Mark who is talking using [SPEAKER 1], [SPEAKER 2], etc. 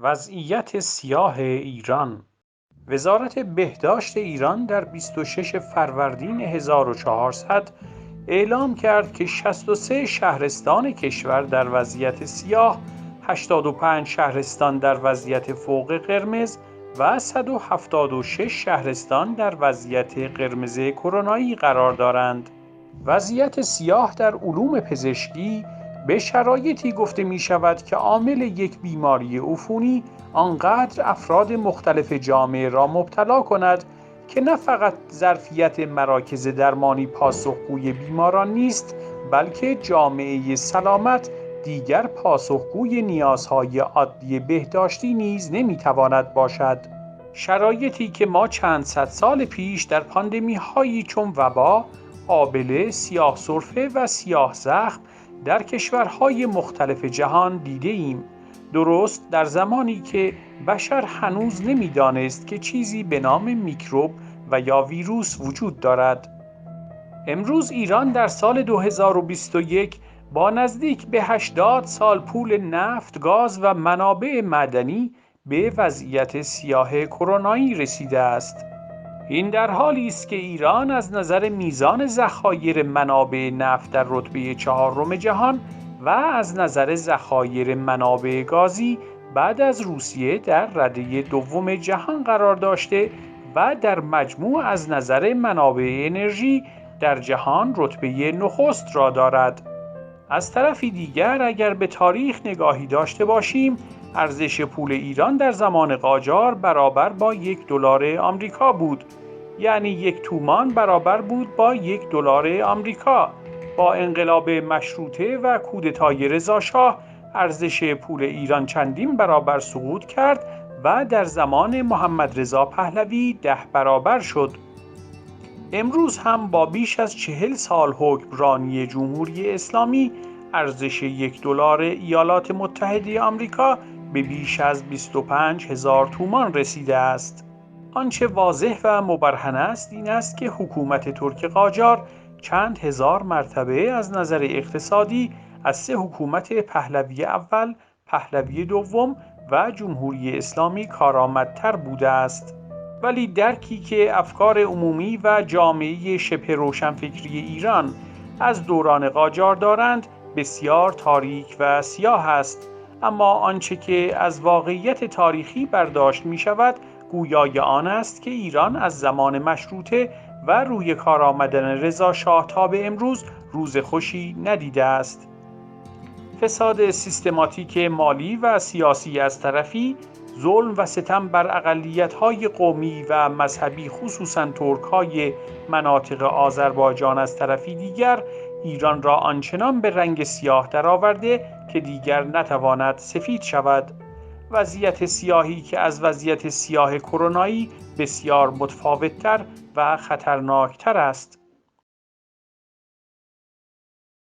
[SPEAKER 1] وضعیت سیاه ایران. وزارت بهداشت ایران در 26 فروردین 1400 اعلام کرد که 63 شهرستان کشور در وضعیت سیاه، 85 شهرستان در وضعیت فوق قرمز و 176 شهرستان در وضعیت قرمز کرونایی قرار دارند. وضعیت سیاه در علوم پزشکی به شرایطی گفته می شود که عامل یک بیماری عفونی آنقدر افراد مختلف جامعه را مبتلا کند که نه فقط ظرفیت مراکز درمانی پاسخگوی بیماران نیست، بلکه جامعه سلامت دیگر پاسخگوی نیازهای عادی بهداشتی نیز نمیتواند باشد. شرایطی که ما چند صد سال پیش در پاندمی‌هایی چون وبا، آبله، سیاه سرفه و سیاه زخم در کشورهای مختلف جهان دیده ایم. درست در زمانی که بشر هنوز نمی‌دانست که چیزی به نام میکروب و یا ویروس وجود دارد. امروز ایران در سال 2021 با نزدیک به 80 سال پول نفت، گاز و منابع معدنی به وضعیت سیاه کرونایی رسیده است. این در حالی است که ایران از نظر میزان ذخایر منابع نفت در رتبه 4 جهان و از نظر ذخایر منابع گازی بعد از روسیه در رده 2 جهان قرار داشته و در مجموع از نظر منابع انرژی در جهان رتبه نخست را دارد. از طرفی دیگر اگر به تاریخ نگاهی داشته باشیم، ارزش پول ایران در زمان قاجار برابر با $1 آمریکا بود، یعنی 1 تومان برابر بود با $1 آمریکا. با انقلاب مشروطه و کودتای رضاشاه ارزش پول ایران چندین برابر سقوط کرد و در زمان محمد رضا پهلوی 10 برابر شد. امروز هم با بیش از 40 سال حکمرانی جمهوری اسلامی ارزش $1 ایالات متحده آمریکا به بیش از 25,000 تومان رسیده است. آنچه واضح و مبرهن است این است که حکومت ترک قاجار چند هزار مرتبه از نظر اقتصادی از 3 حکومت پهلوی اول، پهلوی دوم و جمهوری اسلامی کارآمدتر بوده است. ولی درکی که افکار عمومی و جامعه شبه روشنفکری ایران از دوران قاجار دارند بسیار تاریک و سیاه است، اما آنچه که از واقعیت تاریخی برداشت می شود گویای آن است که ایران از زمان مشروطه و روی کار آمدن رضا شاه تا به امروز روز خوشی ندیده است. فساد سیستماتیک مالی و سیاسی از طرفی، ظلم و ستم بر اقلیت‌های قومی و مذهبی خصوصاً ترک‌های مناطق آذربایجان از طرفی دیگر ایران را آنچنان به رنگ سیاه درآورده که دیگر نتواند سفید شود. وضعیت سیاهی که از وضعیت سیاه کرونایی بسیار متفاوت‌تر و خطرناکتر است.